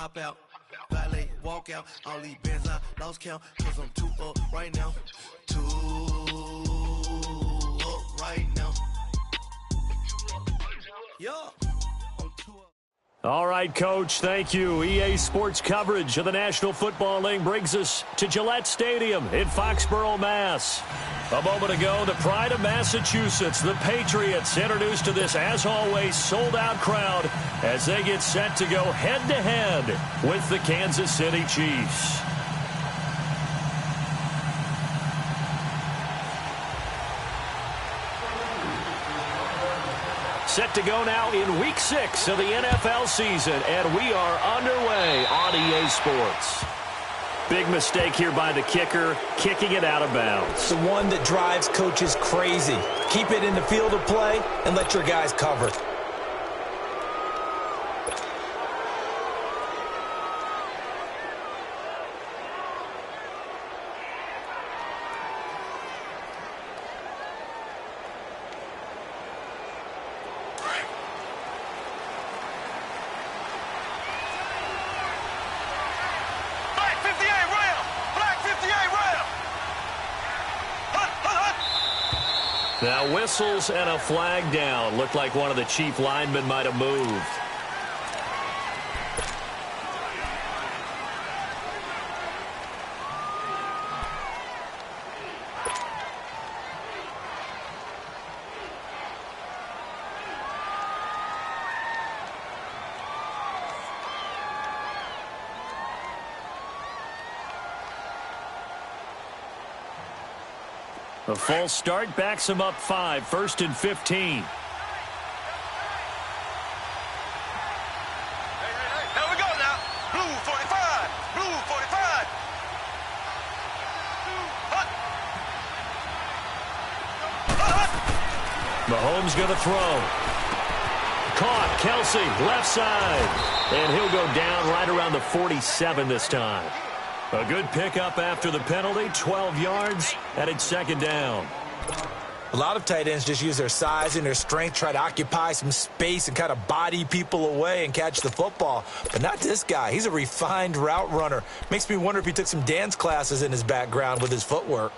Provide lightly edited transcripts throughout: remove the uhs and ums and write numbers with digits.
hop out. Valet, walk out. All these bands I lost count. Cause I'm too up right now. Too up right now. Yeah. All right, Coach, thank you. EA Sports coverage of the National Football League brings us to Gillette Stadium in Foxborough, Mass. A moment ago, the pride of Massachusetts, the Patriots, introduced to this, as always, sold-out crowd as they get set to go head-to-head with the Kansas City Chiefs. Set to go now in Week 6 of the NFL season, and we are underway on EA Sports. Big mistake here by the kicker, kicking it out of bounds. The one that drives coaches crazy. Keep it in the field of play and let your guys cover. Now whistles and a flag down. Looked like one of the Chief linemen might have moved. A false start backs him up 5, 1st and 15. Here we go now. Blue 45. Blue 45. Mahomes going to throw. Caught. Kelsey, left side. And he'll go down right around the 47 this time. A good pickup after the penalty, 12 yards, and it's 2nd down. A lot of tight ends just use their size and their strength, try to occupy some space and kind of body people away and catch the football. But not this guy. He's a refined route runner. Makes me wonder if he took some dance classes in his background with his footwork.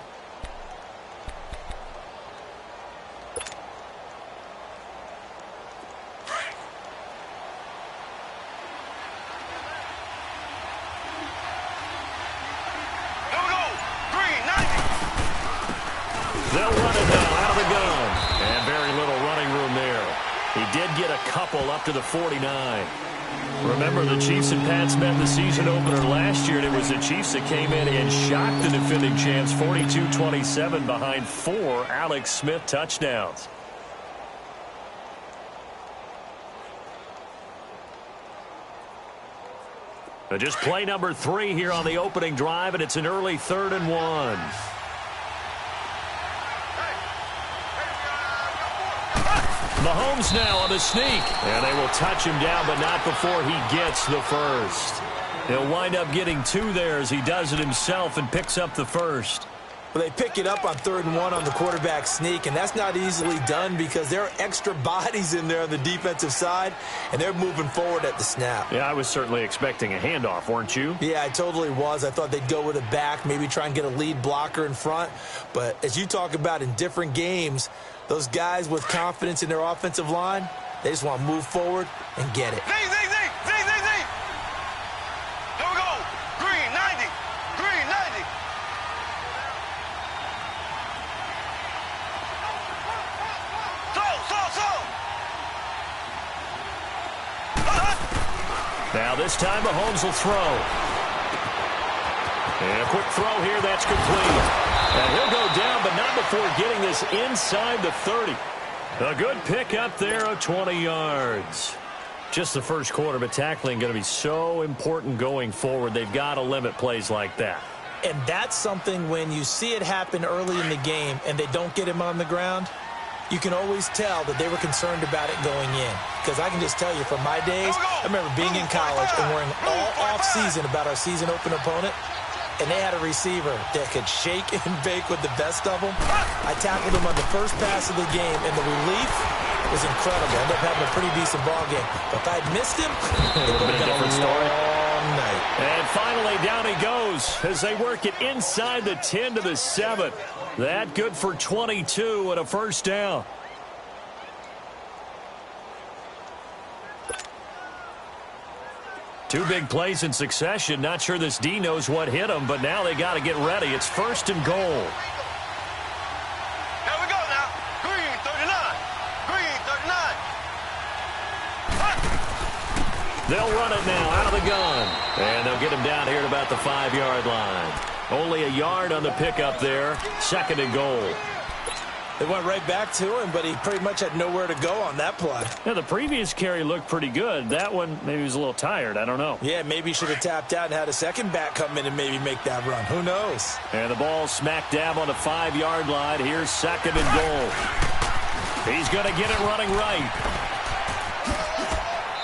They'll run it now out of the gun. And very little running room there. He did get a couple up to the 49. Remember, the Chiefs and Pats met the season opener last year, and it was the Chiefs that came in and shocked the defending champs 42-27 behind 4 Alex Smith touchdowns. Just play number 3 here on the opening drive, and it's an early 3rd and 1. Mahomes now on the sneak. And they will touch him down, but not before he gets the first. He'll wind up getting 2 there as he does it himself and picks up the first. Well, they pick it up on 3rd and 1 on the quarterback sneak, and that's not easily done because there are extra bodies in there on the defensive side, and they're moving forward at the snap. Yeah, I was certainly expecting a handoff, weren't you? Yeah, I totally was. I thought they'd go with a back, maybe try and get a lead blocker in front. But as you talk about in different games, those guys with confidence in their offensive line, they just want to move forward and get it. Z. Here we go. Green 90. Green 90. Now this time Mahomes will throw. And a quick throw here, that's complete. And he'll go down, but not before getting this inside the 30. A good pick up there of 20 yards. Just the first quarter, but tackling going to be so important going forward. They've got to limit plays like that. And that's something when you see it happen early in the game and they don't get him on the ground, you can always tell that they were concerned about it going in. Because I can just tell you from my days, I remember being in college and worrying all off-season about our season opener opponent. And they had a receiver that could shake and bake with the best of them. I tackled him on the first pass of the game, and the relief was incredible. Ended up having a pretty decent ball game. But if I had missed him, it would have been a long night. And finally, down he goes as they work it inside the 10 to the 7. That good for 22 and a first down. Two big plays in succession. Not sure this D knows what hit him, but now they got to get ready. It's first and goal. Here we go now. Green 39. Green 39. They'll run it now out of the gun. And they'll get him down here at about the 5-yard line. Only a yard on the pickup there. Second and goal. They went right back to him, but he pretty much had nowhere to go on that play. Yeah, the previous carry looked pretty good. That one, maybe he was a little tired. I don't know. Yeah, maybe he should have tapped out and had a second back come in and maybe make that run. Who knows? And the ball smack dab on the 5-yard line. Here's second and goal. He's going to get it running right.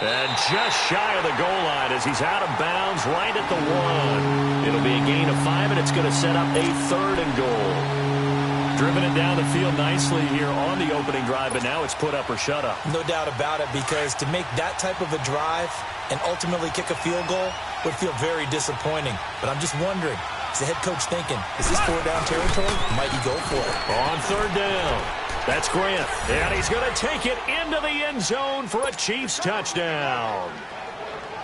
And just shy of the goal line as he's out of bounds right at the 1. It'll be a gain of 5, and it's going to set up a third and goal. Driven it down the field nicely here on the opening drive, but now it's put up or shut up. No doubt about it, because to make that type of a drive and ultimately kick a field goal would feel very disappointing. But I'm just wondering, is the head coach thinking, is this 4-down territory? Might he go for it? On third down, that's Grant. And he's going to take it into the end zone for a Chiefs touchdown.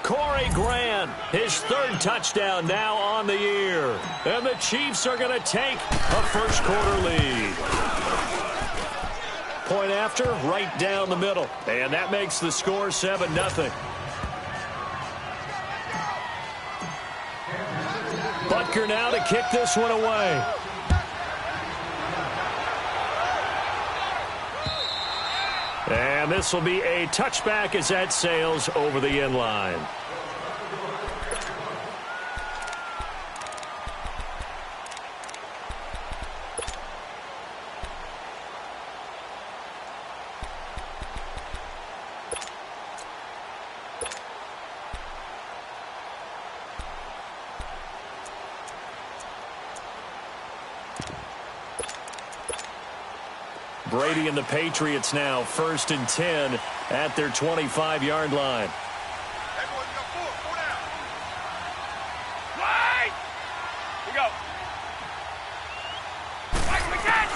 Corey Grant, his third touchdown now on the year. And the Chiefs are going to take a first quarter lead. Point after, right down the middle. And that makes the score 7-0. Butker now to kick this one away. And this will be a touchback as that sails over the end line. Brady and the Patriots now first and 10 at their 25-yard line. Everyone go forward. 4 down. Right. We go. Right, we catch.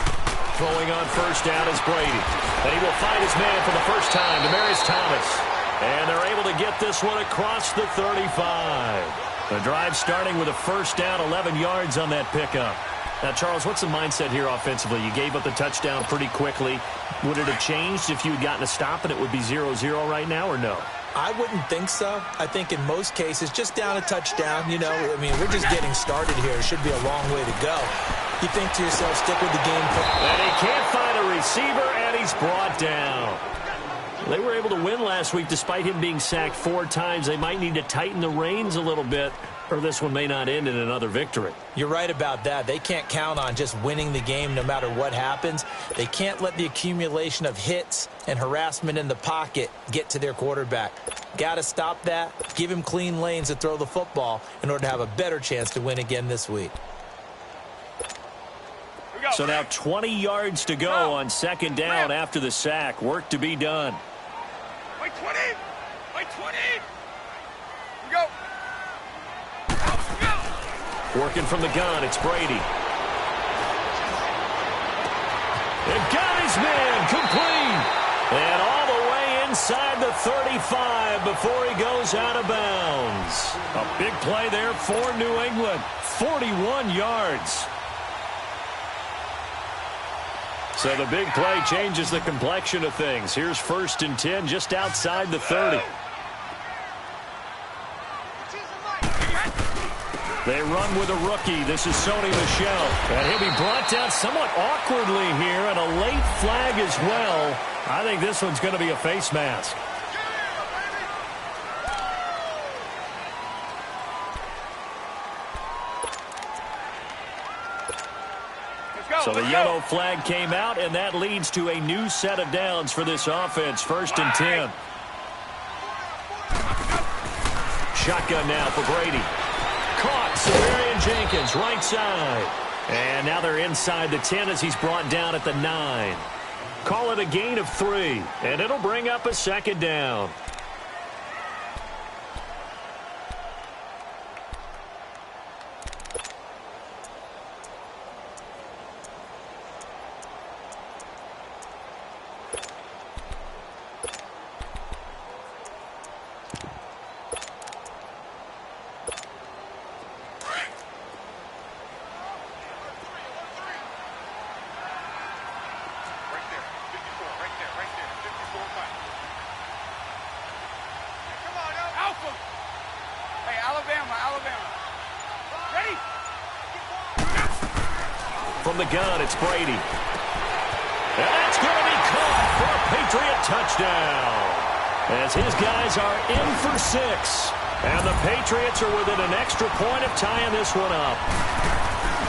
Throwing on first down is Brady. And he will find his man for the first time, Demaryius Thomas. And they're able to get this one across the 35. The drive starting with a first down, 11 yards on that pickup. Now, Charles, what's the mindset here offensively? You gave up the touchdown pretty quickly. Would it have changed if you had gotten a stop and it would be 0-0 right now, or no? I wouldn't think so. I think in most cases, just down a touchdown, you know, I mean, we're just getting started here. It should be a long way to go. You think to yourself, stick with the game plan. And he can't find a receiver, and he's brought down. They were able to win last week despite him being sacked 4 times. They might need to tighten the reins a little bit, or this one may not end in another victory. You're right about that. They can't count on just winning the game no matter what happens. They can't let the accumulation of hits and harassment in the pocket get to their quarterback. Got to stop that, give him clean lanes to throw the football in order to have a better chance to win again this week. So now 20 yards to go on second down after the sack. Work to be done. Wait 20. Wait 20. We go. Working from the gun, it's Brady. It got his man complete. And all the way inside the 35 before he goes out of bounds. A big play there for New England. 41 yards. So the big play changes the complexion of things. Here's first and 10 just outside the 30. They run with a rookie. This is Sony Michel. And he'll be brought down somewhat awkwardly here, and a late flag as well. I think this one's going to be a face mask. So the yellow flag came out, and that leads to a new set of downs for this offense. First and 10. Shotgun now for Brady. Caught, Severian Jenkins, right side. And now they're inside the 10 as he's brought down at the 9. Call it a gain of 3, and it'll bring up a second down. Alabama. Ready? From the gun, it's Brady. And that's going to be caught for a Patriot touchdown. As his guys are in for 6. And the Patriots are within an extra point of tying this one up.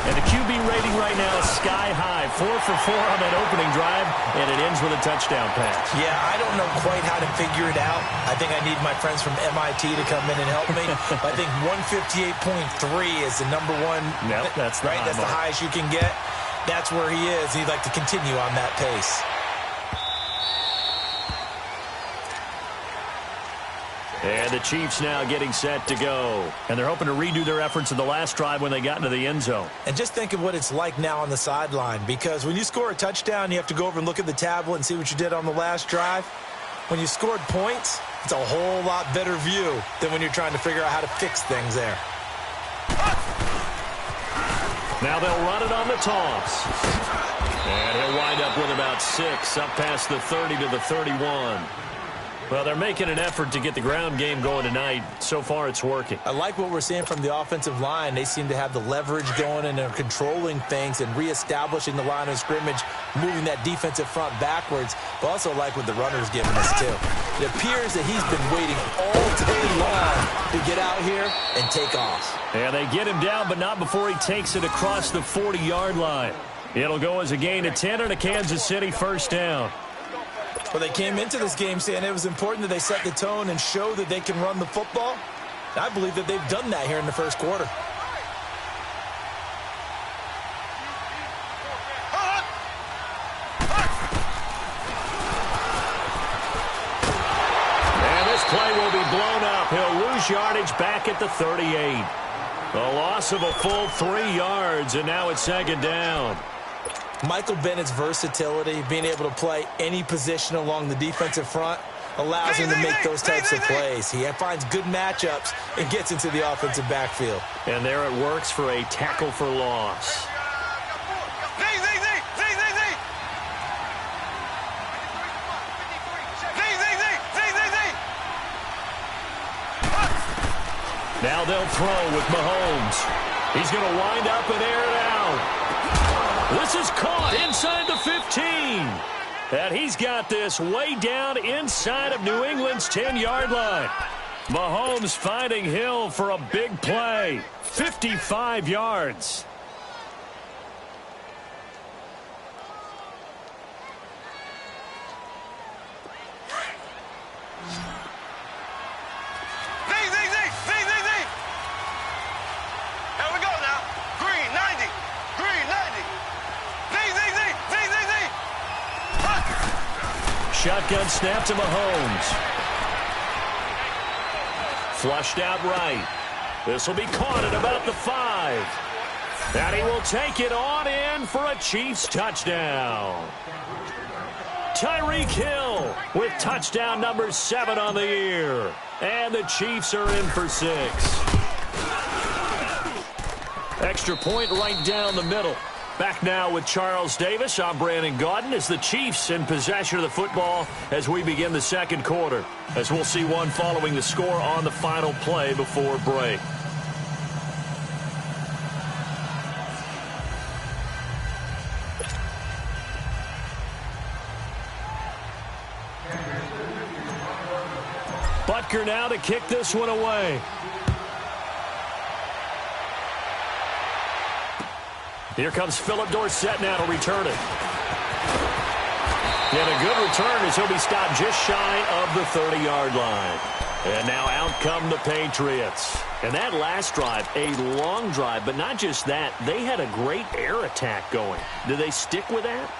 And the QB rating right now is sky high. 4 for 4 on that opening drive, and it ends with a touchdown pass. Yeah, I don't know quite how to figure it out. I think I need my friends from MIT to come in and help me. I think 158.3 is the number one. Yep, that's the right. That's the highest you can get. That's where he is. He'd like to continue on that pace. And the Chiefs now getting set to go. And they're hoping to redo their efforts in the last drive when they got into the end zone. And just think of what it's like now on the sideline, because when you score a touchdown, you have to go over and look at the tablet and see what you did on the last drive. When you scored points, it's a whole lot better view than when you're trying to figure out how to fix things there. Now they'll run it on the toss. And he'll wind up with about 6, up past the 30 to the 31. Well, they're making an effort to get the ground game going tonight. So far, it's working. I like what we're seeing from the offensive line. They seem to have the leverage going, and they're controlling things and reestablishing the line of scrimmage, moving that defensive front backwards. But also like what the runner's giving us, too. It appears that he's been waiting all day long to get out here and take off. Yeah, they get him down, but not before he takes it across the 40-yard line. It'll go as a gain of 10 and a Kansas City first down. Well, they came into this game saying it was important that they set the tone and show that they can run the football. I believe that they've done that here in the first quarter. And this play will be blown up. He'll lose yardage back at the 38. A loss of a full 3 yards, and now it's second down. Michael Bennett's versatility, being able to play any position along the defensive front, allows him to make those types of plays. He finds good matchups and gets into the offensive backfield. And there it works for a tackle for loss. Now they'll throw with Mahomes. He's going to wind up and air it out. This is caught inside the 15. And he's got this way down inside of New England's 10-yard line. Mahomes finding Hill for a big play. 55 yards. Shotgun snap to Mahomes. Flushed out right. This will be caught at about the 5. And he will take it on in for a Chiefs touchdown. Tyreek Hill with touchdown number 7 on the year. And the Chiefs are in for 6. Extra point right down the middle. Back now with Charles Davis. I'm Brandon Gaudin as the Chiefs in possession of the football as we begin the second quarter. As we'll see one following the score on the final play before break. Butker now to kick this one away. Here comes Philip Dorsett now to return it. And a good return as he'll be stopped just shy of the 30-yard line. And now out come the Patriots. And that last drive, a long drive, but not just that. They had a great air attack going. Do they stick with that?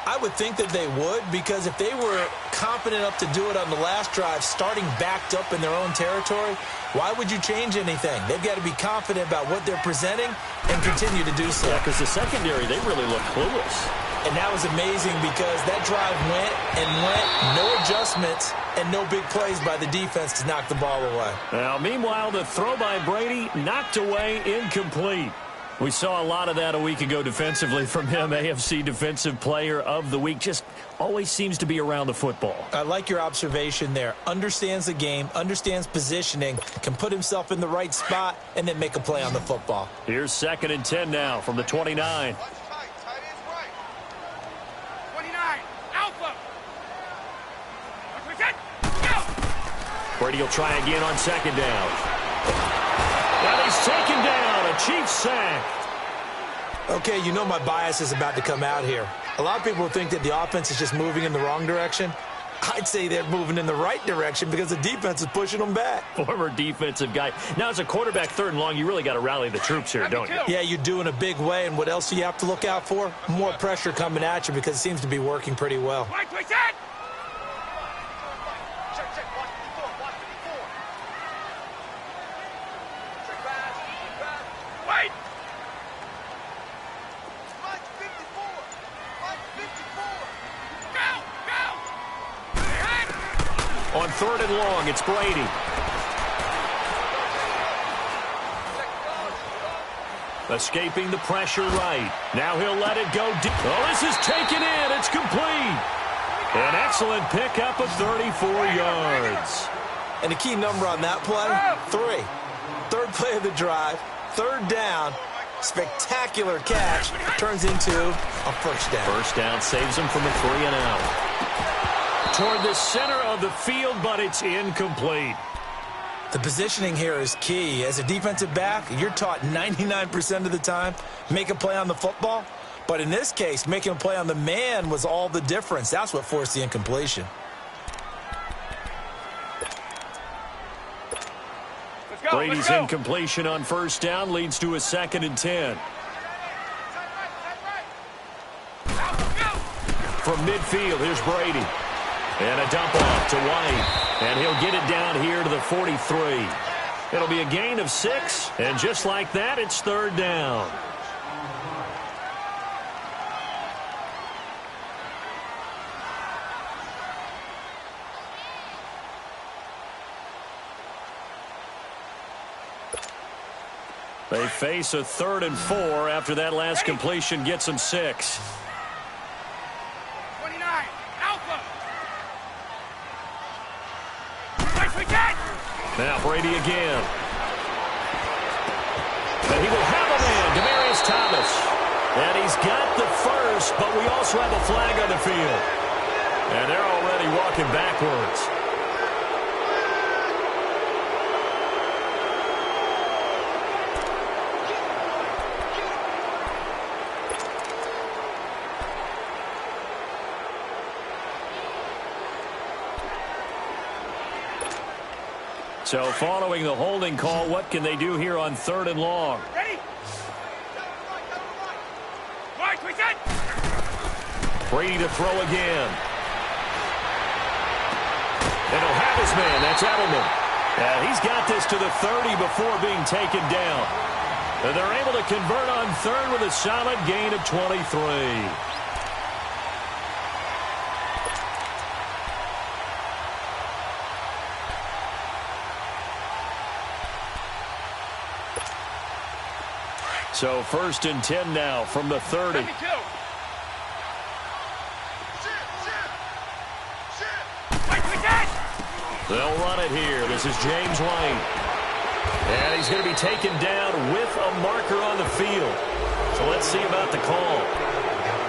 I would think that they would, because if they were confident enough to do it on the last drive, starting backed up in their own territory, why would you change anything? They've got to be confident about what they're presenting and continue to do so. Yeah, because the secondary, they really look clueless. And that was amazing because that drive went and went, no adjustments, and no big plays by the defense to knock the ball away. Now, meanwhile, the throw by Brady knocked away, incomplete. We saw a lot of that a week ago defensively from him. AFC Defensive Player of the Week. Just always seems to be around the football. I like your observation there. Understands the game, understands positioning, can put himself in the right spot, and then make a play on the football. Here's 2nd and 10 now from the 29. Brady will try again on 2nd down. And he's taken down. A Chiefs sack. Okay, you know my bias is about to come out here. A lot of people think that the offense is just moving in the wrong direction. I'd say they're moving in the right direction because the defense is pushing them back. Former defensive guy. Now, as a quarterback 3rd and long, you really got to rally the troops here, don't you? Yeah, you do in a big way. And what else do you have to look out for? More pressure coming at you because it seems to be working pretty well. On 3rd and long, it's Brady. Escaping the pressure right. Now he'll let it go deep. Oh, this is taken in. It's complete. An excellent pickup of 34 yards. And the key number on that play, 3. 3rd play of the drive, 3rd down. Spectacular catch turns into a 1st down. 1st down saves him from a 3 and out. Toward the center of the field, but it's incomplete. The positioning here is key. As a defensive back, you're taught 99% of the time, make a play on the football. But in this case, making a play on the man was all the difference. That's what forced the incompletion. Brady's incompletion on 1st down leads to a 2nd and 10. From midfield, here's Brady. And a dump off to White. And he'll get it down here to the 43. It'll be a gain of 6. And just like that, it's 3rd down. They face a 3rd and 4 after that last completion gets them 6. Now Brady again. And he will have a man, Demaryius Thomas. And he's got the 1st, but we also have a flag on the field. And they're already walking backwards. So following the holding call, what can they do here on 3rd and long? Ready? Right, we set. Brady to throw again. And he'll have his man. That's Edelman. And he's got this to the 30 before being taken down. And they're able to convert on 3rd with a solid gain of 23. So 1st and 10 now from the 30. They'll run it here. This is James White. And he's going to be taken down with a marker on the field. So let's see about the call.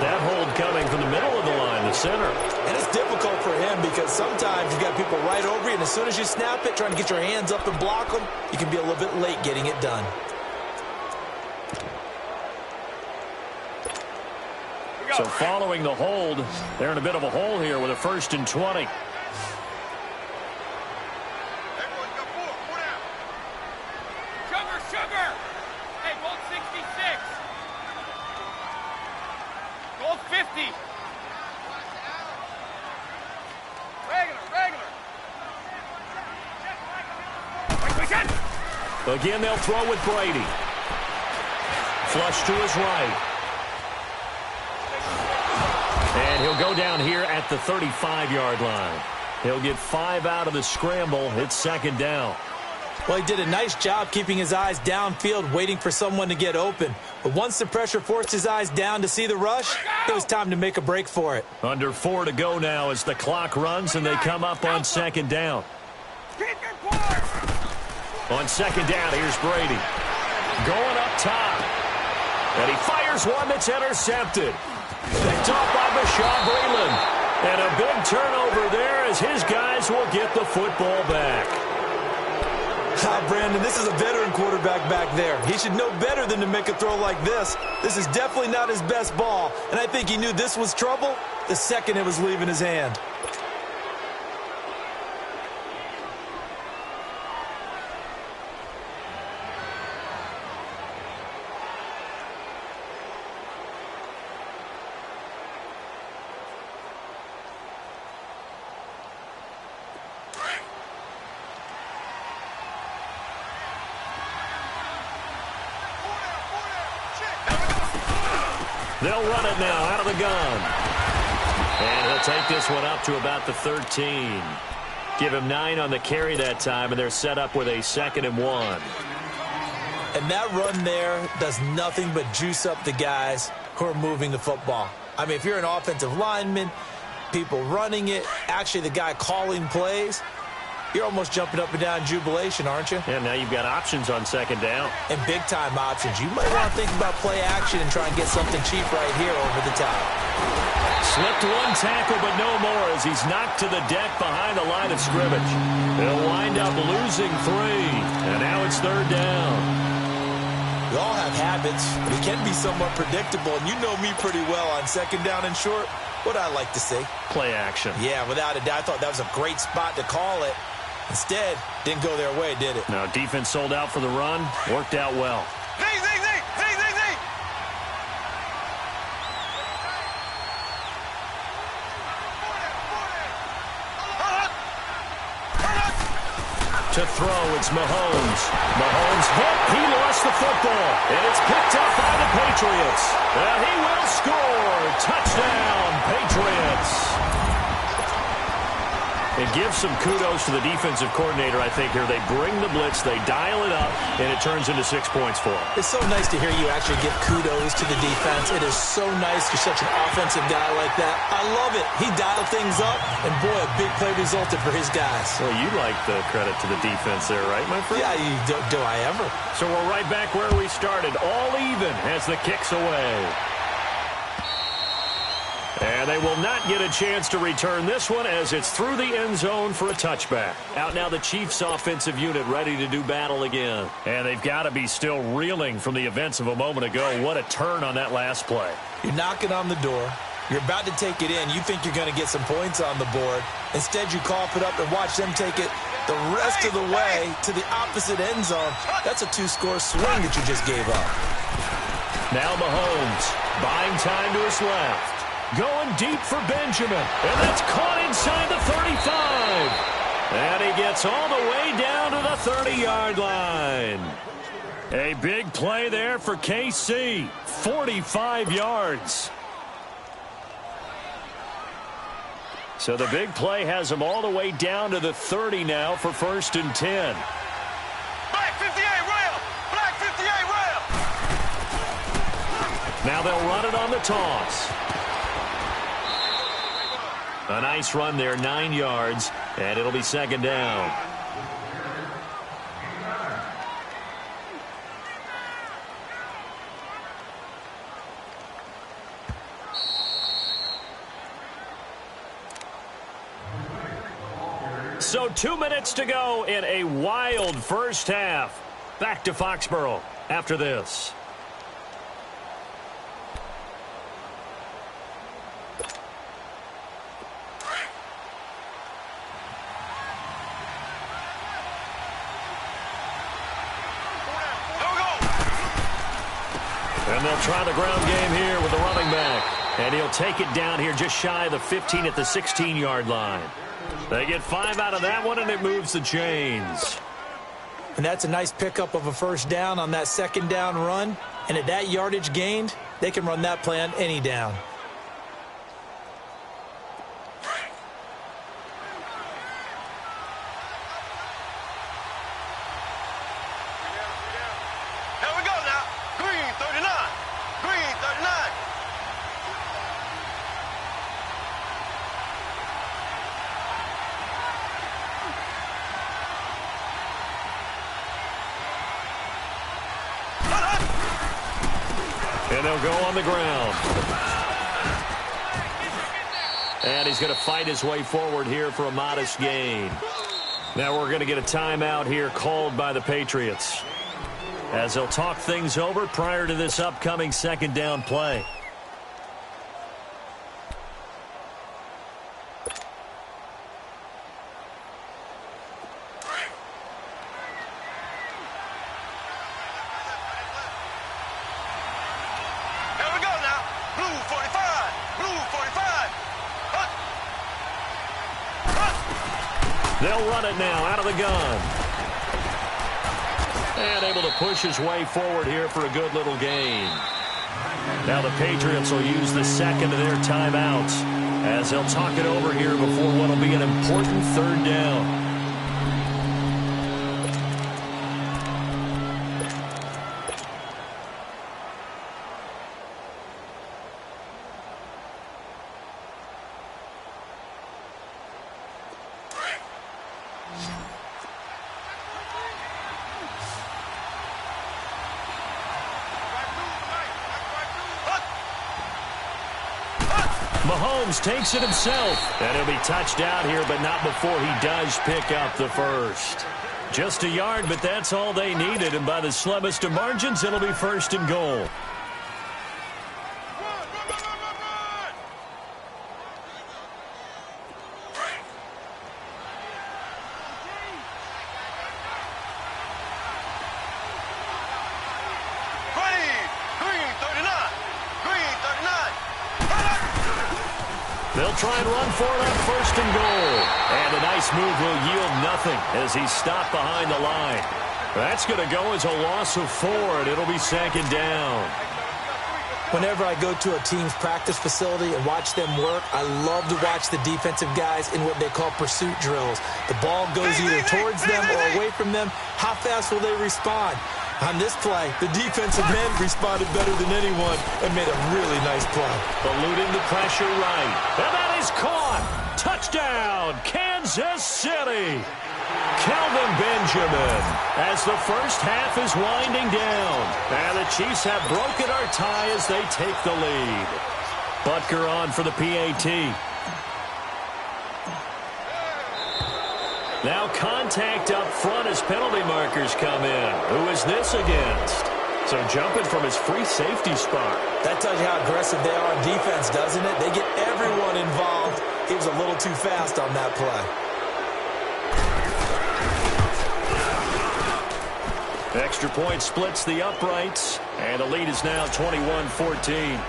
That hold coming from the middle of the line, the center. And it's difficult for him because sometimes you've got people right over you, and as soon as you snap it, trying to get your hands up and block them, you can be a little bit late getting it done. So following the hold, they're in a bit of a hole here with a 1st and 20. Sugar! Hey, gold 66. Gold 50. Regular. Again, they'll throw with Brady. Flush to his right. And he'll go down here at the 35-yard line. He'll get 5 out of the scramble. It's 2nd down. Well, he did a nice job keeping his eyes downfield, waiting for someone to get open. But once the pressure forced his eyes down to see the rush, it was time to make a break for it. Under 4 to go now as the clock runs and they come up on second down. On second down, here's Brady. Going up top. And he fires one that's intercepted. Picked off by Bashaud Breeland. And a big turnover there as his guys will get the football back. Brandon, this is a veteran quarterback back there. He should know better than to make a throw like this. This is definitely not his best ball, and I think he knew this was trouble the second it was leaving his hand. They'll run it now out of the gun. And he'll take this one up to about the 13. Give him 9 on the carry that time, and they're set up with a 2nd and 1. And that run there does nothing but juice up the guys who are moving the football. I mean, if you're an offensive lineman, people running it, actually the guy calling plays, you're almost jumping up and down in jubilation, aren't you? Yeah, now you've got options on second down. And big-time options. You might want to think about play action and try and get something cheap right here over the top. Slipped one tackle, but no more as he's knocked to the deck behind the line of scrimmage. They'll wind up losing 3, and now it's 3rd down. We all have habits, but it can be somewhat predictable, and you know me pretty well on second down and short. What I like to see? Play action. Yeah, without a doubt. I thought that was a great spot to call it. Instead, didn't go their way, did it? No, defense sold out for the run. Worked out well. To throw, it's Mahomes. Mahomes hit. He lost the football. And it's picked up by the Patriots. And he will score. Touchdown, Patriots. It gives some kudos to the defensive coordinator, I think, here. They bring the blitz, they dial it up, and it turns into 6 points for them. It's so nice to hear you actually give kudos to the defense. It is so nice you're such an offensive guy like that. I love it. He dialed things up, and boy, a big play resulted for his guys. Well, you like the credit to the defense there, right, my friend? Yeah, do I ever? So we're right back where we started, all even as the kick's away. And they will not get a chance to return this one as it's through the end zone for a touchback. Out now the Chiefs offensive unit ready to do battle again. And they've got to be still reeling from the events of a moment ago. What a turn on that last play. You're knocking on the door. You're about to take it in. You think you're going to get some points on the board. Instead, you cough it up and watch them take it the rest of the way to the opposite end zone. That's a 2-score swing that you just gave up. Now Mahomes buying time to his left. Going deep for Benjamin. And that's caught inside the 35. And he gets all the way down to the 30-yard line. A big play there for KC. 45 yards. So the big play has him all the way down to the 30 now for 1st and 10. Black 58 rail. Black 58 rail. Now they'll run it on the toss. A nice run there, 9 yards, and it'll be 2nd down. So 2 minutes to go in a wild first half. Back to Foxborough after this. And they'll try the ground game here with the running back. And he'll take it down here just shy of the 15 at the 16-yard line. They get 5 out of that one, and it moves the chains. And that's a nice pickup of a 1st down on that 2nd down run. And at that yardage gained, they can run that play on any down. And they'll go on the ground. And he's going to fight his way forward here for a modest gain. Now we're going to get a timeout here called by the Patriots, as they'll talk things over prior to this upcoming second down play. They'll run it now out of the gun. And able to push his way forward here for a good little gain. Now the Patriots will use the second of their timeouts as they'll talk it over here before what will be an important third down. Mahomes takes it himself, and he'll be touched out here, but not before he does pick up the first. Just a yard, but that's all they needed, and by the slimmest of margins, it'll be first and goal. They'll try and run for it on first and goal. And a nice move will yield nothing as he's stopped behind the line. That's going to go as a loss of 4, and it'll be second down. Whenever I go to a team's practice facility and watch them work, I love to watch the defensive guys in what they call pursuit drills. The ball goes either towards them or away from them. How fast will they respond? On this play, the defensive end responded better than anyone and made a really nice play. Eluding the pressure right. And that is caught. Touchdown, Kansas City. Kelvin Benjamin as the first half is winding down. And the Chiefs have broken our tie as they take the lead. Butker on for the PAT. Now contact up front as penalty markers come in. Who is this against? So jumping from his free safety spot. That tells you how aggressive they are on defense, doesn't it? They get everyone involved. He was a little too fast on that play. Extra point splits the uprights, and the lead is now 21-14.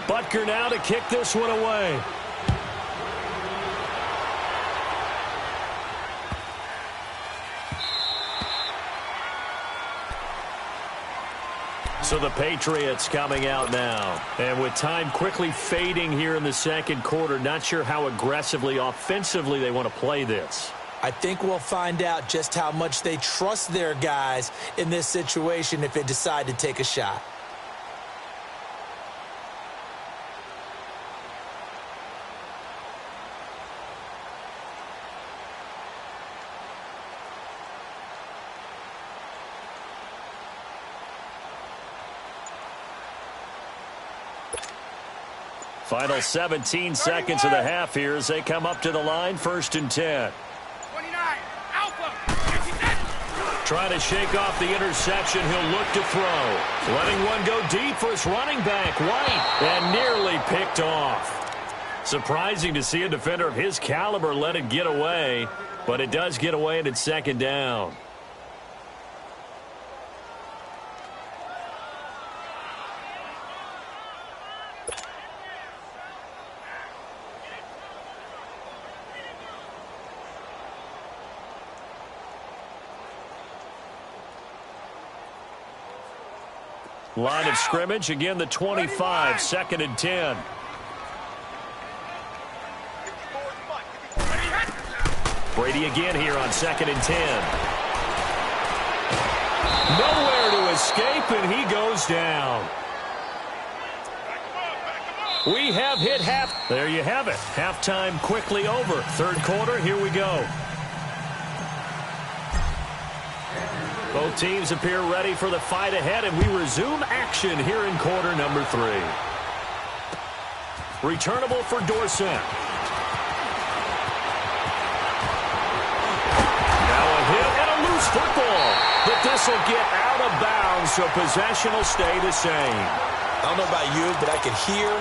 Butker now to kick this one away. So the Patriots coming out now. And with time quickly fading here in the second quarter, not sure how aggressively, offensively they want to play this. I think we'll find out just how much they trust their guys in this situation if they decide to take a shot. Final 17 seconds of the half here as they come up to the line, 1st and 10. 29, Alpha. Trying to shake off the interception. He'll look to throw. Letting one go deep for his running back, White, and nearly picked off. Surprising to see a defender of his caliber let it get away, but it does get away and it's second down. Line of scrimmage, again the 25, 2nd and 10. Brady again here on 2nd and 10. Nowhere to escape, and he goes down. We have hit half. There you have it. Halftime quickly over. Third quarter, here we go. Both teams appear ready for the fight ahead, and we resume action here in quarter number 3. Returnable for Dorsett. Now a hit and a loose football. But this will get out of bounds, so possession will stay the same. I don't know about you, but I can hear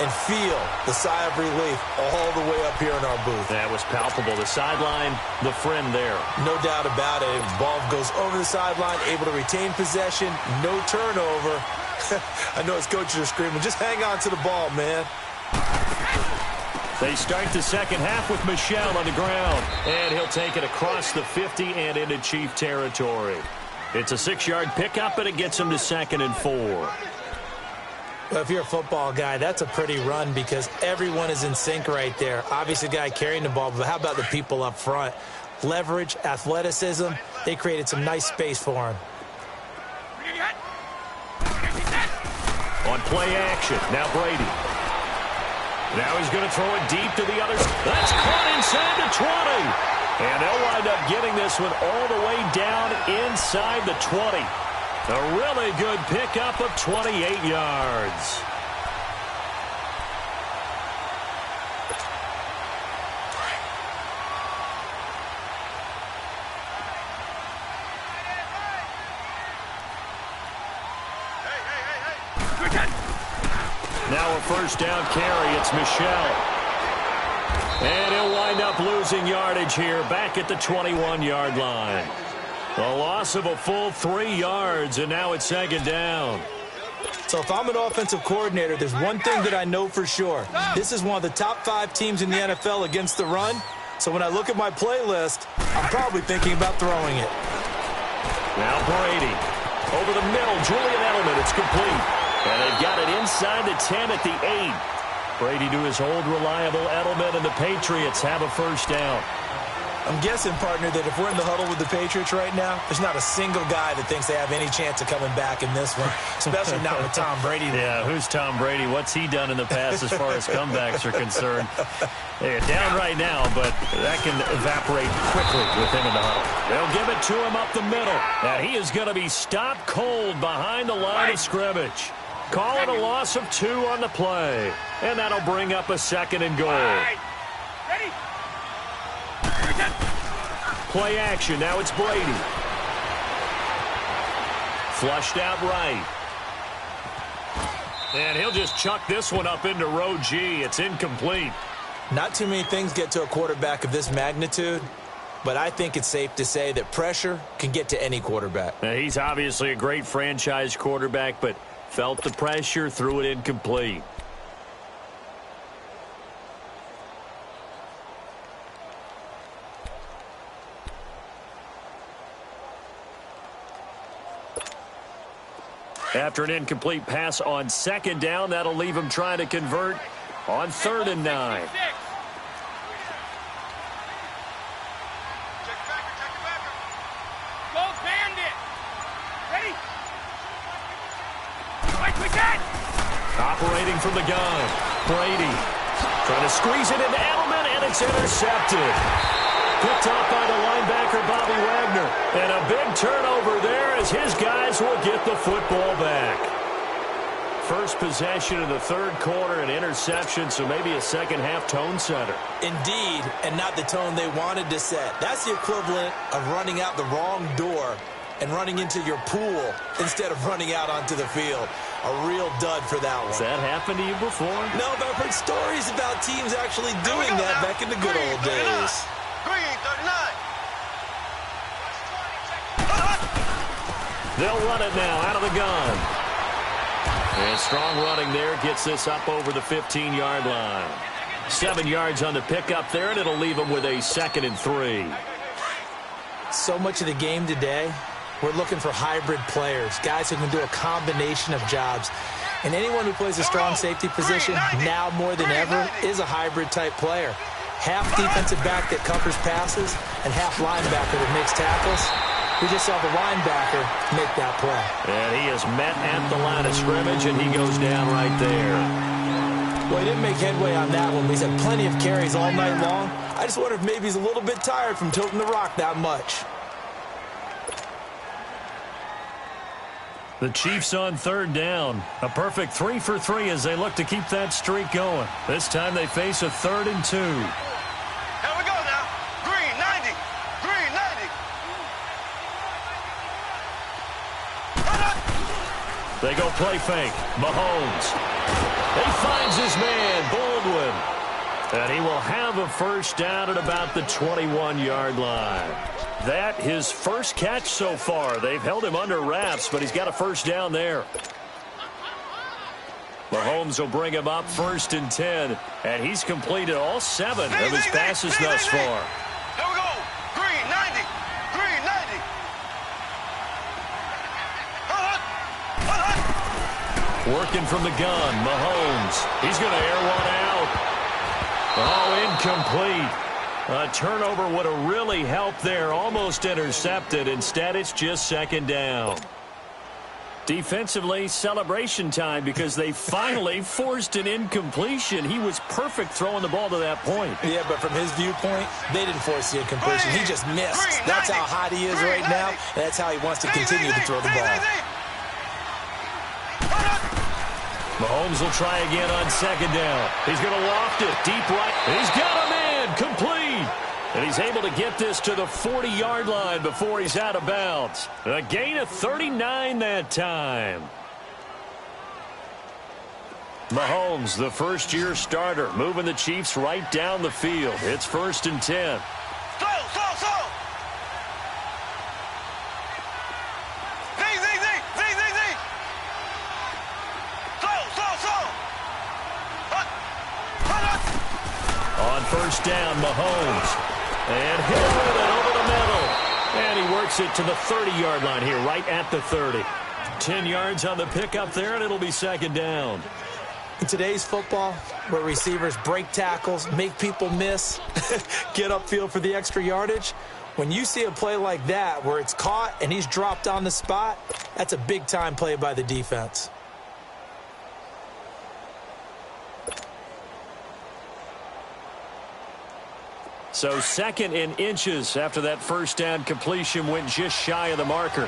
and feel the sigh of relief all the way up here in our booth. That was palpable. The sideline, the friend there. No doubt about it. Ball goes over the sideline, able to retain possession, no turnover. I know his coaches are screaming, just hang on to the ball, man. They start the second half with Michel on the ground, and he'll take it across the 50 and into Chief territory. It's a 6-yard pickup, and it gets him to 2nd and 4. Well, if you're a football guy, that's a pretty run because everyone is in sync right there. Obviously, the guy carrying the ball, but how about the people up front? Leverage, athleticism, they created some nice space for him. On play action, now Brady. Now he's going to throw it deep to the others. That's caught inside the 20. And they'll wind up getting this one all the way down inside the 20. A really good pickup of 28 yards. Now a first down carry. It's Michel. And he'll wind up losing yardage here back at the 21-yard line. A loss of a full 3 yards, and now it's 2nd down. So if I'm an offensive coordinator, there's one thing that I know for sure. This is one of the top 5 teams in the NFL against the run. So when I look at my playlist, I'm probably thinking about throwing it. Now Brady. Over the middle, Julian Edelman. It's complete. And they've got it inside the 10 at the 8. Brady to his old reliable Edelman, and the Patriots have a first down. I'm guessing, partner, that if we're in the huddle with the Patriots right now, there's not a single guy that thinks they have any chance of coming back in this one, especially not with Tom Brady. Yeah, who's Tom Brady? What's he done in the past as far as comebacks are concerned? They're down right now, but that can evaporate quickly with him in the huddle. They'll give it to him up the middle, and he is going to be stopped cold behind the line of scrimmage. Call it a loss of 2 on the play, and that'll bring up a 2nd and goal. Play action. Now it's Brady. Flushed out right. And he'll just chuck this one up into row G. It's incomplete. Not too many things get to a quarterback of this magnitude, but I think it's safe to say that pressure can get to any quarterback. Now, he's obviously a great franchise quarterback, but felt the pressure, threw it incomplete. After an incomplete pass on 2nd down, that'll leave him trying to convert on 3rd and 9. Go Bandit! Ready? Operating from the gun, Brady trying to squeeze it into Edelman, and it's intercepted. Picked off by the linebacker, Bobby Wagner. And a big turnover there as his guys will get the football back. First possession of the 3rd quarter, an interception, so maybe a second-half tone setter. Indeed, and not the tone they wanted to set. That's the equivalent of running out the wrong door and running into your pool instead of running out onto the field. A real dud for that one. Has that happened to you before? No, but I've heard stories about teams actually doing that back in the good old days. Green, 39. They'll run it now out of the gun. And strong running there gets this up over the 15-yard line. 7 yards on the pickup there, and it'll leave them with a 2nd and 3. So much of the game today, we're looking for hybrid players, guys who can do a combination of jobs. And anyone who plays a strong safety position, now more than ever, is a hybrid-type player. Half defensive back that covers passes and half linebacker that makes tackles. We just saw the linebacker make that play. And he is met at the line of scrimmage, and he goes down right there. Well, he didn't make headway on that one, but he's had plenty of carries all night long. I just wonder if maybe he's a little bit tired from tilting the rock that much. The Chiefs on third down. A perfect 3 for 3 as they look to keep that streak going. This time they face a 3rd and 2. Here we go now. Green 90. Green 90. They go play fake. Mahomes. He finds his man, Baldwin. And he will have a first down at about the 21-yard line. That his first catch so far. They've held him under wraps, but he's got a first down there. Mahomes will bring him up 1st and 10, and he's completed all 7 of his passes thus far. Here we go. Green 90. Green 90. Working from the gun, Mahomes. He's going to air one out. Oh, incomplete. A turnover would have really helped there. Almost intercepted. Instead, it's just 2nd down. Defensively, celebration time because they finally forced an incompletion. He was perfect throwing the ball to that point. Yeah, but from his viewpoint, they didn't force the incompletion. He just missed. That's how hot he is right now, and that's how he wants to continue to throw the ball. Mahomes will try again on 2nd down. He's going to loft it deep right. He's got a man complete. And he's able to get this to the 40-yard line before he's out of bounds. A gain of 39 that time. Mahomes, the first-year starter, moving the Chiefs right down the field. It's 1st and 10. Slow. On 1st down, Mahomes. And hit with it over the middle. And he works it to the 30-yard line here, right at the 30. 10 yards on the pickup there, and it'll be 2nd down. In today's football, where receivers break tackles, make people miss, get upfield for the extra yardage, when you see a play like that where it's caught and he's dropped on the spot, that's a big-time play by the defense. So 2nd and inches after that first down completion went just shy of the marker.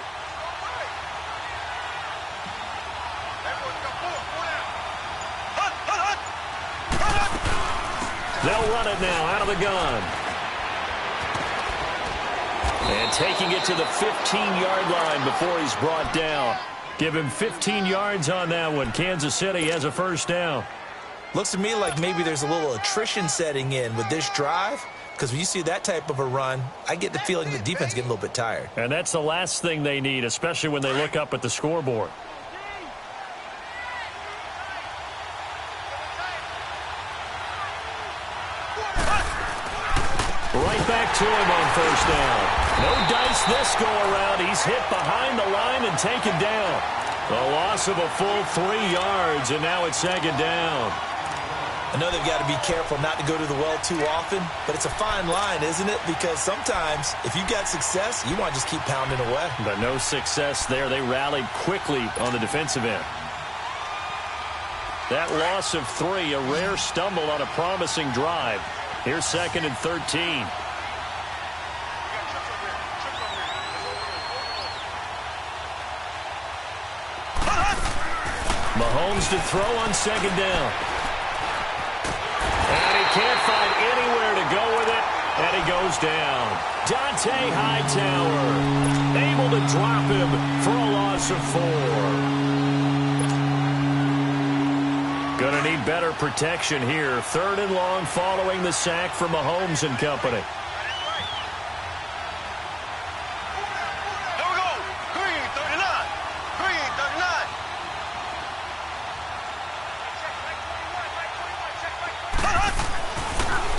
They'll run it now out of the gun. And taking it to the 15-yard line before he's brought down. Give him 15 yards on that one. Kansas City has a first down. Looks to me like maybe there's a little attrition setting in with this drive. Because when you see that type of a run, I get the feeling the defense getting a little bit tired. And that's the last thing they need, especially when they look up at the scoreboard. Right back to him on 1st down. No dice this go around. He's hit behind the line and taken down. A loss of a full 3 yards, and now it's 2nd down. I know they've got to be careful not to go to the well too often, but it's a fine line, isn't it? Because sometimes, if you've got success, you want to just keep pounding away. But no success there. They rallied quickly on the defensive end. That loss of 3, a rare stumble on a promising drive. Here's 2nd and 13. Mahomes to throw on 2nd down. And he can't find anywhere to go with it, and he goes down. Dante Hightower able to drop him for a loss of 4. Going to need better protection here. 3rd and long following the sack from Mahomes and company. Here we go. Green 39. Green 39.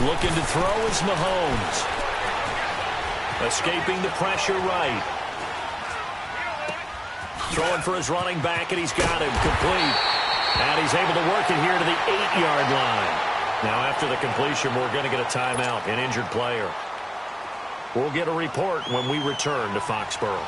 Looking to throw is Mahomes. Escaping the pressure right. Throwing for his running back, and he's got him complete. And he's able to work it here to the 8-yard line. Now after the completion, we're going to get a timeout, an injured player. We'll get a report when we return to Foxborough.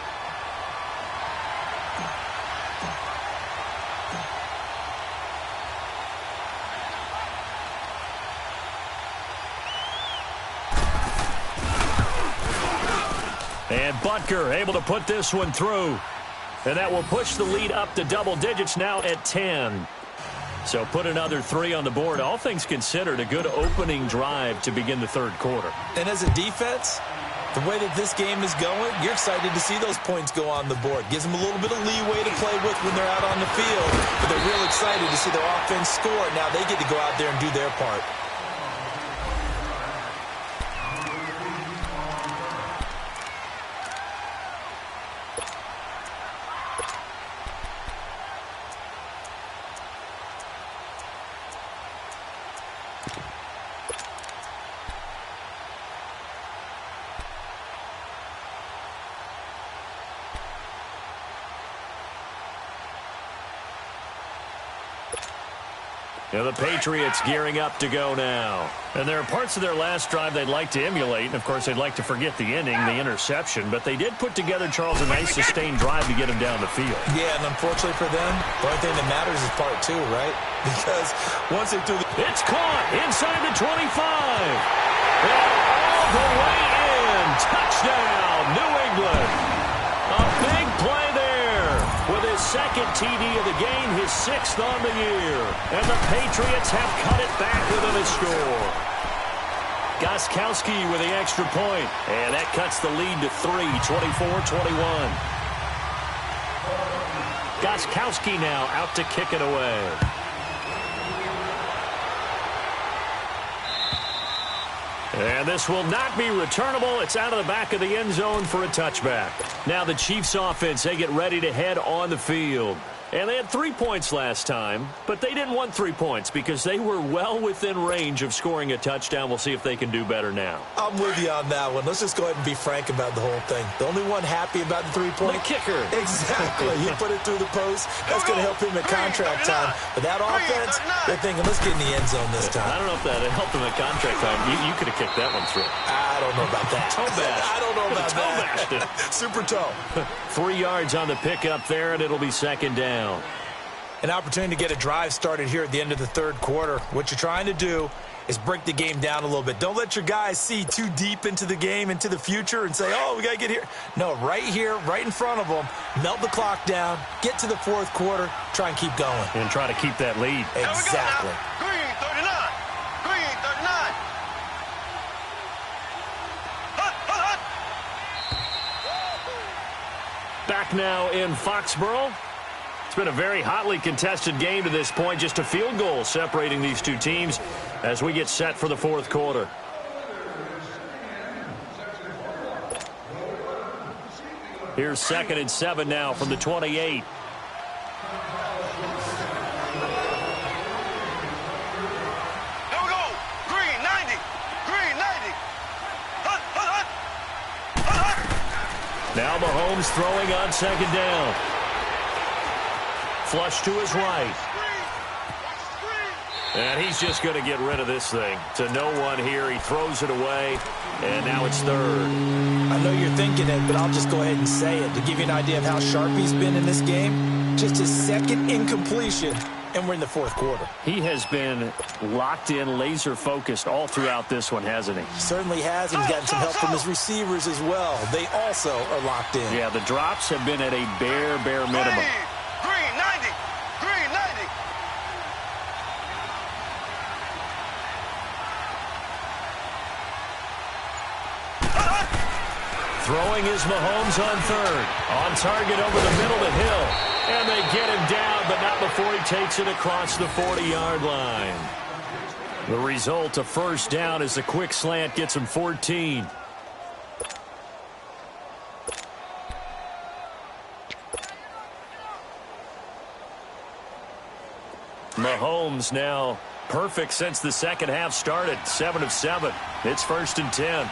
And Butker able to put this one through. And that will push the lead up to double digits now at 10. So put another 3 on the board. All things considered, a good opening drive to begin the third quarter. And as a defense, the way that this game is going, you're excited to see those points go on the board. Gives them a little bit of leeway to play with when they're out on the field. But they're real excited to see their offense score. Now they get to go out there and do their part. Now the Patriots gearing up to go now. And there are parts of their last drive they'd like to emulate. And, of course, they'd like to forget the inning, the interception. But they did put together, Charles, a nice sustained drive to get him down the field. Yeah, and unfortunately for them, the only thing that matters is part 2, right? Because once they do it's caught inside the 25. And all the way in. Touchdown, New England. A big play there with his second TD of the game, his 6th on the year. And the Patriots have cut it back within a score. Gostkowski with the extra point. And that cuts the lead to 3, 24-21. Gostkowski now out to kick it away. And this will not be returnable. It's out of the back of the end zone for a touchback. Now the Chiefs offense, they get ready to head on the field. And they had 3 points last time, but they didn't want 3 points because they were well within range of scoring a touchdown. We'll see if they can do better now. I'm with you on that one. Let's just go ahead and be frank about the whole thing. The only one happy about the 3-point. The kicker. Exactly. He put it through the post. That's going to help him at contract time. But that offense, they're thinking, let's get in the end zone this time. I don't know if that helped him at contract time. You could have kicked that one through. I don't know about that. Toe bash. I don't know about toe bashed it. Super toe. 3 yards on the pickup there, and it'll be second down. An opportunity to get a drive started here at the end of the third quarter. What you're trying to do is break the game down a little bit. Don't let your guys see too deep into the game, into the future, and say, oh, we got to get here. No, right here, right in front of them, melt the clock down, get to the fourth quarter, try and keep going. And try to keep that lead. Exactly. Green 39. Green 39. Back now in Foxborough. It's been a very hotly contested game to this point. Just a field goal separating these two teams as we get set for the fourth quarter. Here's 2nd and 7 now from the 28. Here we go. Green 90. Green 90. Now Mahomes throwing on 2nd down. Flush to his right. And he's just going to get rid of this thing. To no one here. He throws it away. And now it's 3rd. I know you're thinking it, but I'll just go ahead and say it. To give you an idea of how sharp he's been in this game, just his 2nd incompletion, and we're in the fourth quarter. He has been locked in, laser-focused all throughout this one, hasn't he? Certainly has, and he's gotten some help from his receivers as well. They also are locked in. Yeah, the drops have been at a bare minimum. Green 90. Green 90. Throwing is Mahomes on 3rd. On target over the middle to Hill. And they get him down, but not before he takes it across the 40-yard line. The result, a first down as the quick slant gets him 14. Mahomes now perfect since the second half started. 7 of 7. It's 1st and 10.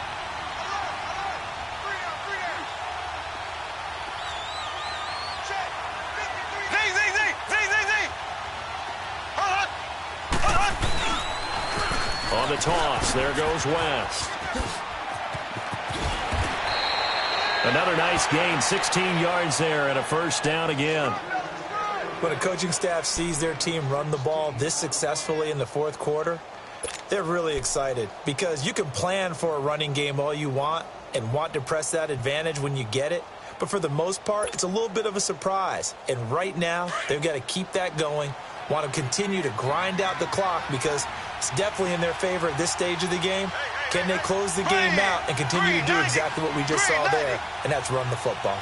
On the toss, there goes West. Another nice gain, 16 yards there and a first down again. When a coaching staff sees their team run the ball this successfully in the fourth quarter, they're really excited because you can plan for a running game all you want and want to press that advantage when you get it. But for the most part, it's a little bit of a surprise. And right now, they've got to keep that going, want to continue to grind out the clock because it's definitely in their favor at this stage of the game. Can they close the game out and continue to do exactly what we just saw there, and that's run the football.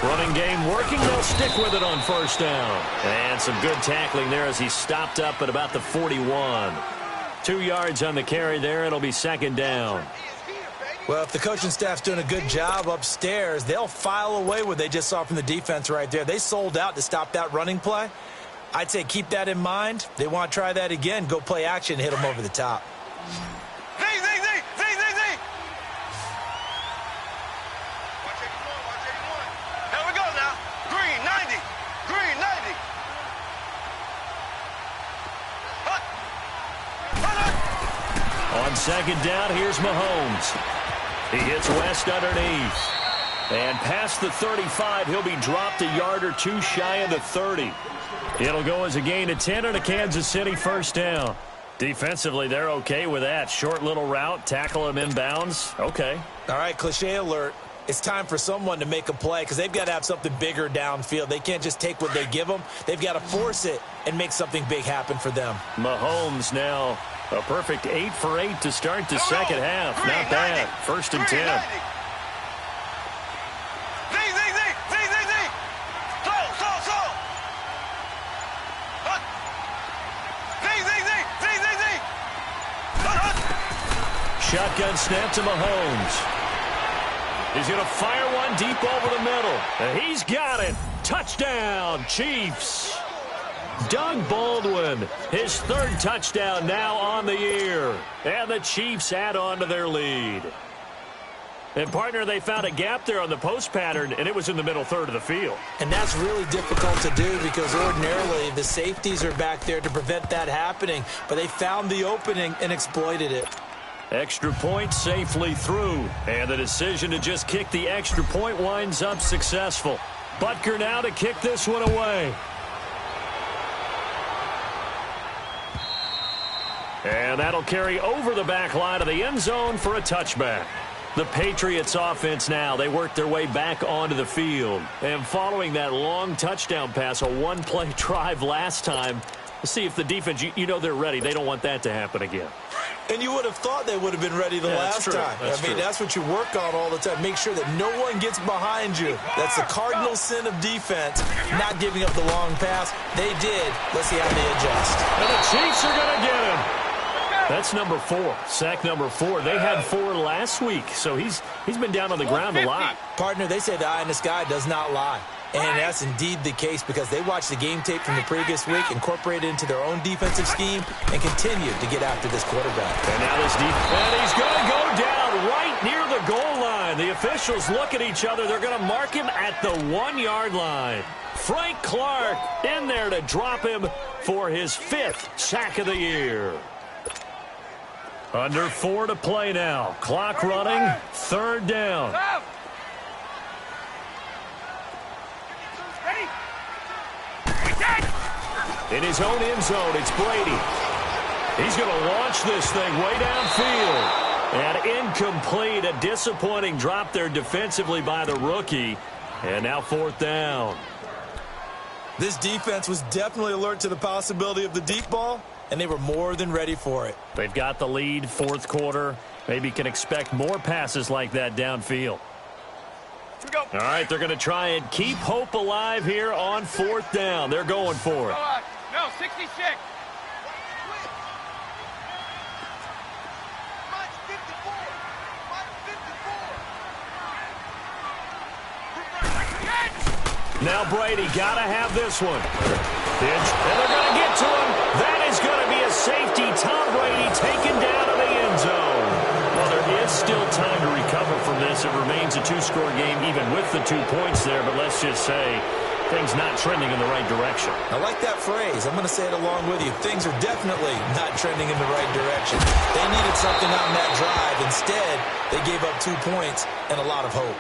Running game working. They'll stick with it on first down. And some good tackling there as he stopped up at about the 41. 2 yards on the carry there. It'll be second down. Well, if the coaching staff's doing a good job upstairs, they'll file away what they just saw from the defense right there. They sold out to stop that running play. I'd say keep that in mind. They want to try that again. Go play action, hit them over the top. On second down, here's Mahomes. He hits West underneath. And past the 35, he'll be dropped a yard or two shy of the 30. It'll go as a gain of 10 and a Kansas City first down. Defensively, they're okay with that. Short little route, tackle him inbounds. Okay. All right, cliche alert. It's time for someone to make a play because they've got to have something bigger downfield. They can't just take what they give them. They've got to force it and make something big happen for them. Mahomes now a perfect 8 for 8 to start the second half. Not bad. First and 10. Shotgun snap to Mahomes. He's going to fire one deep over the middle. And he's got it. Touchdown, Chiefs. Doug Baldwin, his third touchdown now on the year. And the Chiefs add on to their lead. And, partner, they found a gap there on the post pattern, and it was in the middle third of the field. And that's really difficult to do because ordinarily the safeties are back there to prevent that happening. But they found the opening and exploited it. Extra point safely through. And the decision to just kick the extra point winds up successful. Butker now to kick this one away. And that'll carry over the back line of the end zone for a touchback. The Patriots offense now, they work their way back onto the field. And following that long touchdown pass, a one-play drive last time, see if the defense, you know they're ready. They don't want that to happen again. And you would have thought they would have been ready the last time. That's what you work on all the time. Make sure that no one gets behind you. That's the cardinal sin of defense, not giving up the long pass. They did. Let's see how they adjust. And the Chiefs are going to get him. That's number 4, sack number 4. They had 4 last week, so he's been down on the ground a lot. Partner, they say the eye in the sky does not lie. And that's indeed the case because they watched the game tape from the previous week, incorporated it into their own defensive scheme, and continued to get after this quarterback. And now this and he's going to go down right near the goal line. The officials look at each other. They're going to mark him at the 1-yard line. Frank Clark in there to drop him for his 5th sack of the year. Under 4 to play now. Clock running. Third down. In his own end zone, it's Brady. He's going to launch this thing way downfield. And incomplete. A disappointing drop there defensively by the rookie. And now 4th down. This defense was definitely alert to the possibility of the deep ball, and they were more than ready for it. They've got the lead, 4th quarter. Maybe can expect more passes like that downfield. All right, they're going to try and keep hope alive here on 4th down. They're going for it. No, 66. Now Brady got to have this one. And they're going to get to him. That is going to be a safety. Tom Brady taken down in the end zone. Well, there is still time to recover from this. It remains a 2-score game even with the 2 points there. But let's just say things not trending in the right direction. I like that phrase. I'm going to say it along with you. Things are definitely not trending in the right direction. They needed something on that drive. Instead, they gave up 2 points and a lot of hope.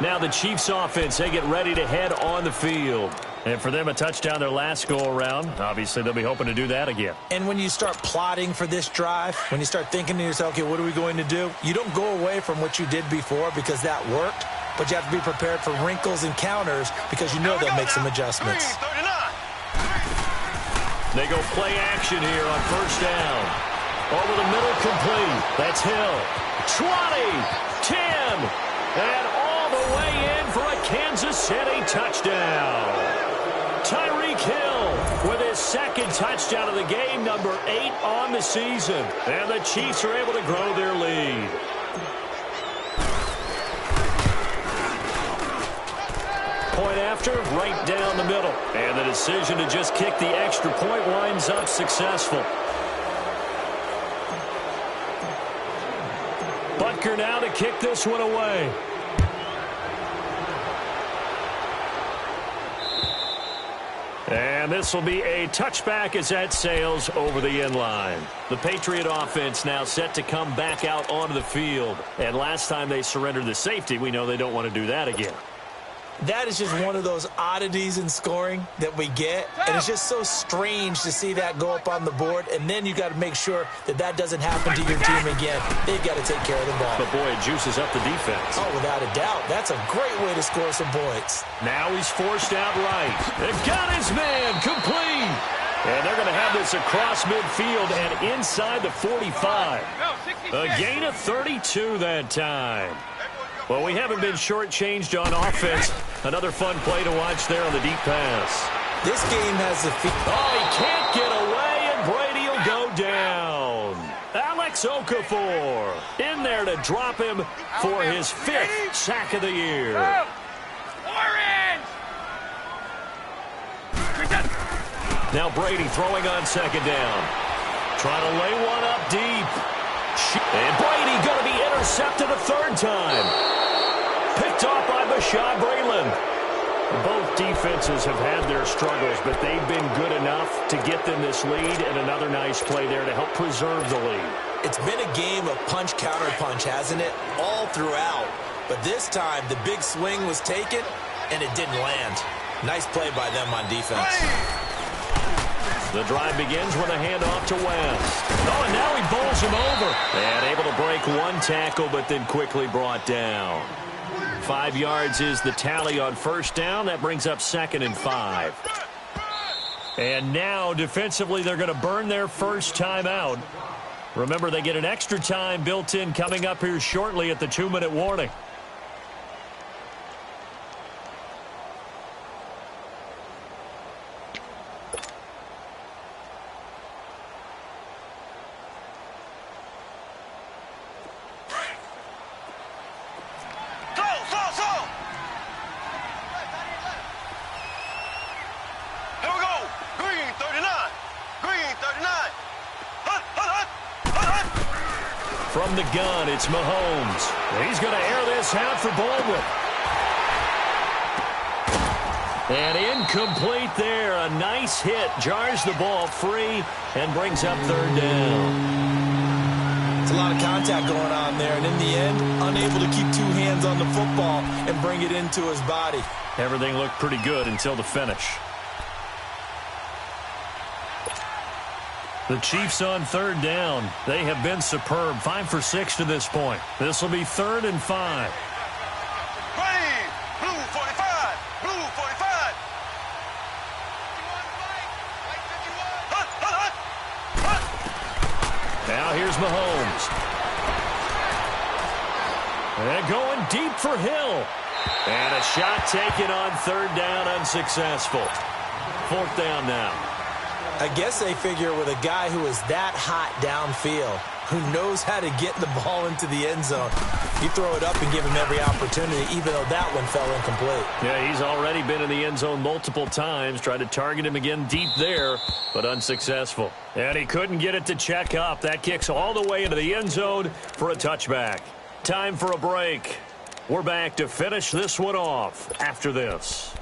Now the Chiefs offense, they get ready to head on the field. And for them, a touchdown their last go-around. Obviously, they'll be hoping to do that again. And when you start plotting for this drive, when you start thinking to yourself, okay, what are we going to do? You don't go away from what you did before because that worked, but you have to be prepared for wrinkles and counters because you know they'll make some adjustments. They go play action here on first down. Over the middle, complete. That's Hill. 20, 10, and all the way in for a Kansas City touchdown. Tyreek Hill with his second touchdown of the game, number 8 on the season. And the Chiefs are able to grow their lead. Point after, right down the middle. And the decision to just kick the extra point winds up successful. Butker now to kick this one away. And this will be a touchback as that sails over the end line. The Patriot offense now set to come back out onto the field. And last time they surrendered the safety, we know they don't want to do that again. That is just one of those oddities in scoring that we get, and it's just so strange to see that go up on the board, and then you got to make sure that that doesn't happen to your team again. They've got to take care of the ball. But, boy, it juices up the defense. Oh, without a doubt. That's a great way to score some points. Now he's forced out right. They've got his man complete. And they're going to have this across midfield and inside the 45. A gain of 32 that time. Well, we haven't been shortchanged on offense. Another fun play to watch there on the deep pass. This game has the feet. Oh, he can't get away, and Brady will go down. Alex Okafor in there to drop him for his 5th sack of the year. Orange! Now Brady throwing on second down. Trying to lay one up deep. And Brady going to be intercepted a 3rd time. Picked off by Bashaud Breeland. Both defenses have had their struggles, but they've been good enough to get them this lead, and another nice play there to help preserve the lead. It's been a game of punch-counter-punch, hasn't it? All throughout. But this time, the big swing was taken, and it didn't land. Nice play by them on defense. The drive begins with a handoff to West. Oh, and now he bowls him over. And able to break one tackle, but then quickly brought down. 5 yards is the tally on first down. That brings up 2nd and 5. And now, defensively, they're going to burn their first time out. Remember, they get an extra time built in coming up here shortly at the 2-minute warning. From the gun, it's Mahomes. He's going to air this out for Baldwin. And incomplete there. A nice hit. Jars the ball free and brings up 3rd down. It's a lot of contact going on there. And in the end, unable to keep 2 hands on the football and bring it into his body. Everything looked pretty good until the finish. The Chiefs on 3rd down. They have been superb. 5 for 6 to this point. This will be 3rd and 5. Green, blue 45, blue 45. Now here's Mahomes. And going deep for Hill. And a shot taken on 3rd down, unsuccessful. 4th down now. I guess they figure with a guy who is that hot downfield, who knows how to get the ball into the end zone, you throw it up and give him every opportunity, even though that one fell incomplete. Yeah, he's already been in the end zone multiple times. Tried to target him again deep there, but unsuccessful. And he couldn't get it to check up. That kicks all the way into the end zone for a touchback. Time for a break. We're back to finish this one off after this.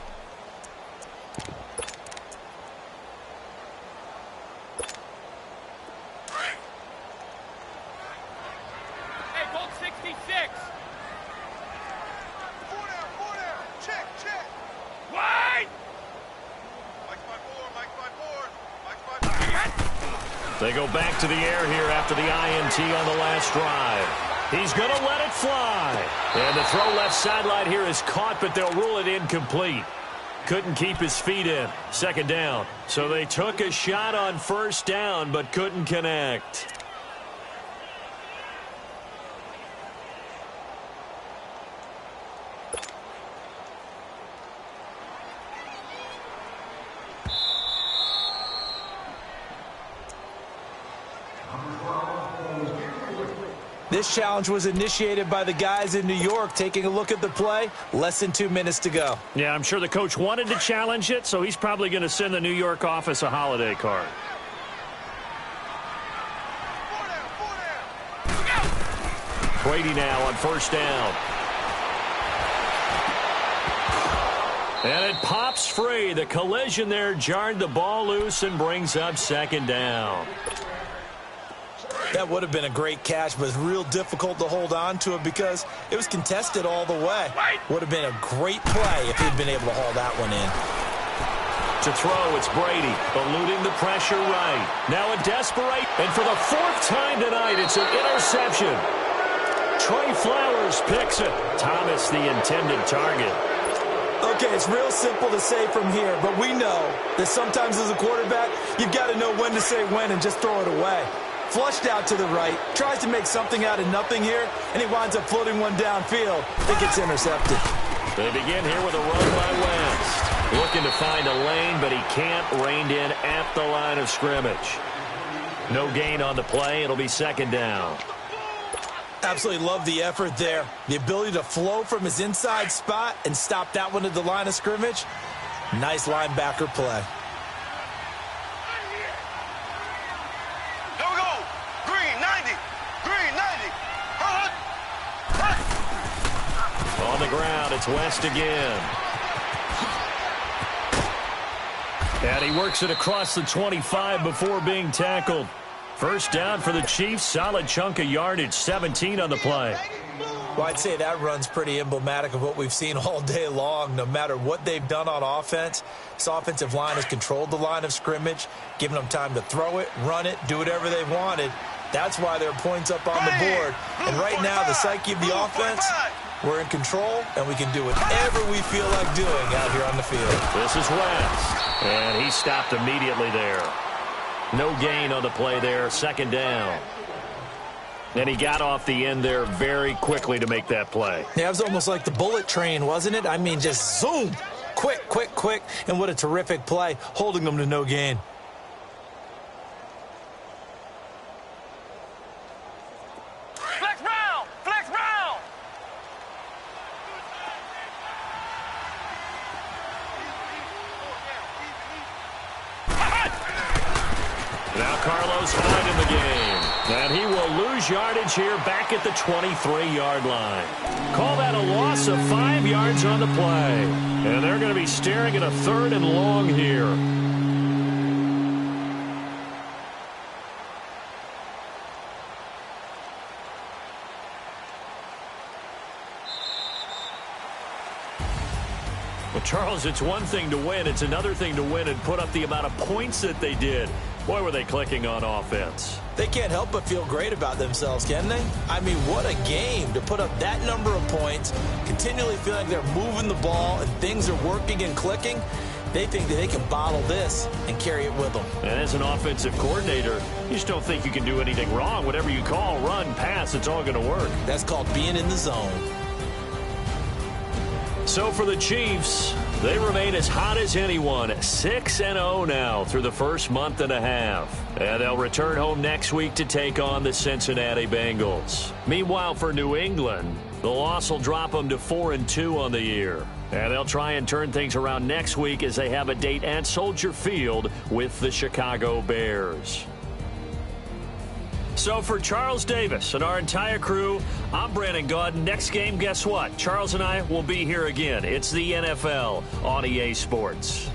They go back to the air here after the INT on the last drive. He's going to let it fly. And the throw left sideline here is caught, but they'll rule it incomplete. Couldn't keep his feet in. Second down. So they took a shot on first down, but couldn't connect. This challenge was initiated by the guys in New York. Taking a look at the play, less than 2 minutes to go. Yeah, I'm sure the coach wanted to challenge it, so he's probably going to send the New York office a holiday card. Brady now on first down. And it pops free. The collision there jarred the ball loose and brings up second down. That would have been a great catch, but it's real difficult to hold on to it because it was contested all the way. Would have been a great play if he'd been able to haul that one in. To throw, it's Brady, eluding the pressure right. Now a desperate, and for the fourth time tonight, it's an interception. Trey Flowers picks it. Thomas, the intended target. Okay, it's real simple to say from here, but we know that sometimes as a quarterback, you've got to know when to say when and just throw it away. Flushed out to the right, tries to make something out of nothing here, and he winds up floating one downfield. It gets intercepted. They begin here with a run by West. Looking to find a lane, but he can't. Reined in at the line of scrimmage. No gain on the play. It'll be second down. Absolutely love the effort there. The ability to flow from his inside spot and stop that one at the line of scrimmage. Nice linebacker play. Here we go. Green 90. Green 90. On the ground, it's West again. And he works it across the 25 before being tackled. First down for the Chiefs. Solid chunk of yardage, 17 on the play. Well, I'd say that run's pretty emblematic of what we've seen all day long. No matter what they've done on offense, this offensive line has controlled the line of scrimmage, giving them time to throw it, run it, do whatever they wanted. That's why there are points up on the board. And right now, the psyche of the offense, we're in control, and we can do whatever we feel like doing out here on the field. This is West, and he stopped immediately there. No gain on the play there, second down. And he got off the end there very quickly to make that play. Yeah, it was almost like the bullet train, wasn't it? I mean, just zoom. Quick, quick, quick. And what a terrific play, holding them to no gain. Flex round. Flex round. Now Carlos Hyde in the game. And he will lose yardage here back at the 23-yard line. Call that a loss of 5 yards on the play. And they're going to be staring at a 3rd and long here. Well, Charles, it's one thing to win. It's another thing to win and put up the amount of points that they did. Boy, were they clicking on offense. They can't help but feel great about themselves, can they? I mean, what a game to put up that number of points, continually feeling like they're moving the ball and things are working and clicking. They think that they can bottle this and carry it with them. And as an offensive coordinator, you just don't think you can do anything wrong. Whatever you call, run, pass, it's all going to work. That's called being in the zone. So for the Chiefs, they remain as hot as anyone, 6-0 now through the first month and a half. And they'll return home next week to take on the Cincinnati Bengals. Meanwhile, for New England, the loss will drop them to 4-2 on the year. And they'll try and turn things around next week as they have a date at Soldier Field with the Chicago Bears. So for Charles Davis and our entire crew, I'm Brandon Gaudin. Next game, guess what? Charles and I will be here again. It's the NFL on EA Sports.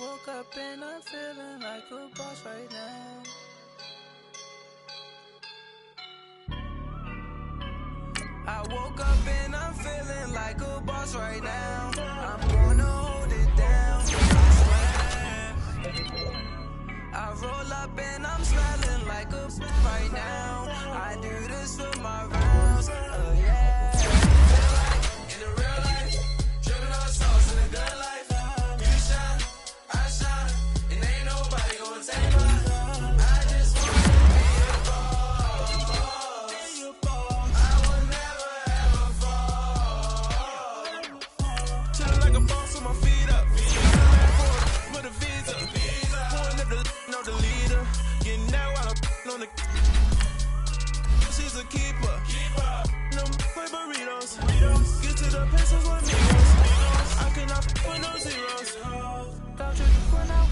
woke up and I'm feeling like a boss right now. I woke up and I'm feeling like a boss right now. I'm gonna hold it down, I swear. I roll up and I'm smelling like a right now. I do this for my rounds, yeah. Feel like in the real life, dripping on sauce in the good life. You shine, I shine, and ain't nobody gonna take my. I just wanna be a boss. I will never ever fall. Chillin' like a boss with my feet up. For the visa. Pulling up the leader. Getting out while I'm on the. She's a keeper. No play burritos. Get to the pesos with amigos. I cannot put no zeros. Don't you run out?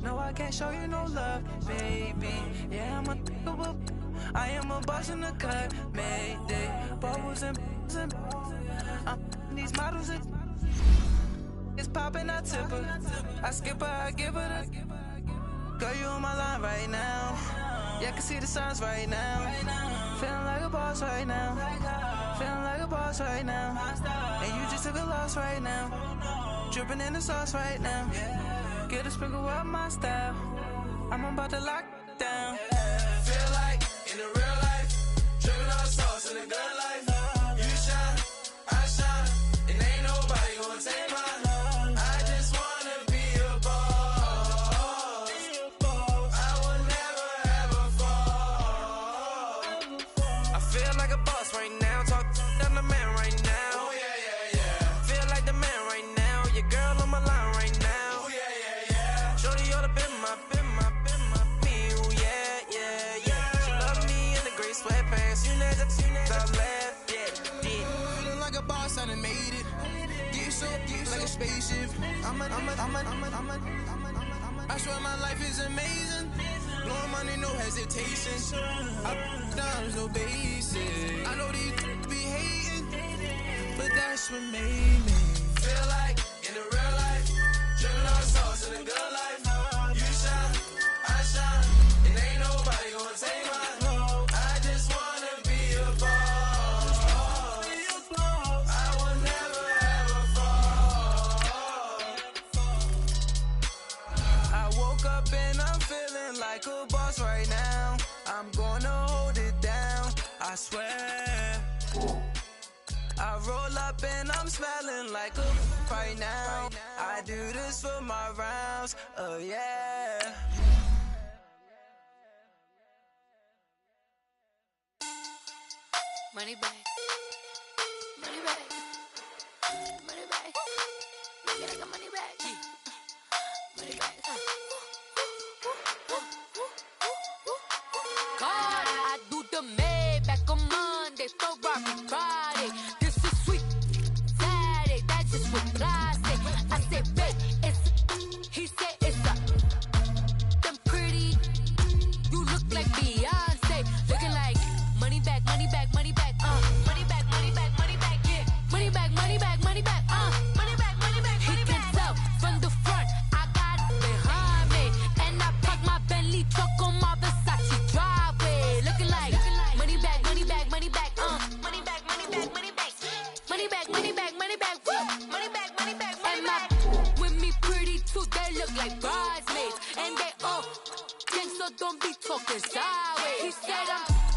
No, I can't show you no love, baby. Yeah, I'm a I am a boss in the cut. Mayday. Bubbles and these models are. It's poppin', I tip her. I skip her, I give her the. Girl, you on my line right now. Yeah, I can see the signs right now. Feeling like a boss right now. Feeling like a boss right now. And you just took a loss right now. Dripping in the sauce right now. Get a sprinkle up my style. I'm about to lock down. Feel like in the real life, dripping on sauce in the good life. You shine, I shine, and ain't nobody gonna take mine. I just wanna be a boss. I will never ever fall. I feel like a boss right now. Talk to the man right now. Oh yeah. Feel like the man right now. Your girl on my line right now. Oh yeah. Shorty oughta been my me. Oh yeah. She love me in the gray sweatpants. You know that left. Yeah. Feeling like a boss, I done made it. Get so like a spaceship. I swear my life is amazing. Blowing money, no hesitation. Up, down, no basic. I know these be hating, but that's what made me. Feel like in the real life, dripping on sauce in the good life. You shine, I shine, and ain't nobody gonna take mine. I just wanna be a boss. I will never ever fall. I woke up and I'm feeling like a boss right now. I'm gonna hold it down, I swear. I roll up and I'm smelling like a right now. I do this for my rounds, yeah. Money back. Money back. Money back. Get like a money back. Money back. God, I do the Maybach on Monday, Ferrari Friday. This is sweet Saturday. That's just what I say. I say, babe, it's. He said it's a. Them pretty. You look like Beyonce. Looking like money back, money back, money back, money back, money back, money back, yeah. Money back, money back, money back, money back, money back, money back. He can tell from the front, I got it behind me. And I park my Bentley truck on my Versace driveway. Looking like money back, money back, money back, money back, money back, money back. Money back, money back, money back, money back, money back, money back. With me pretty too, they look like bridesmaids. And they all gang, so don't be talking sideways. He said I'm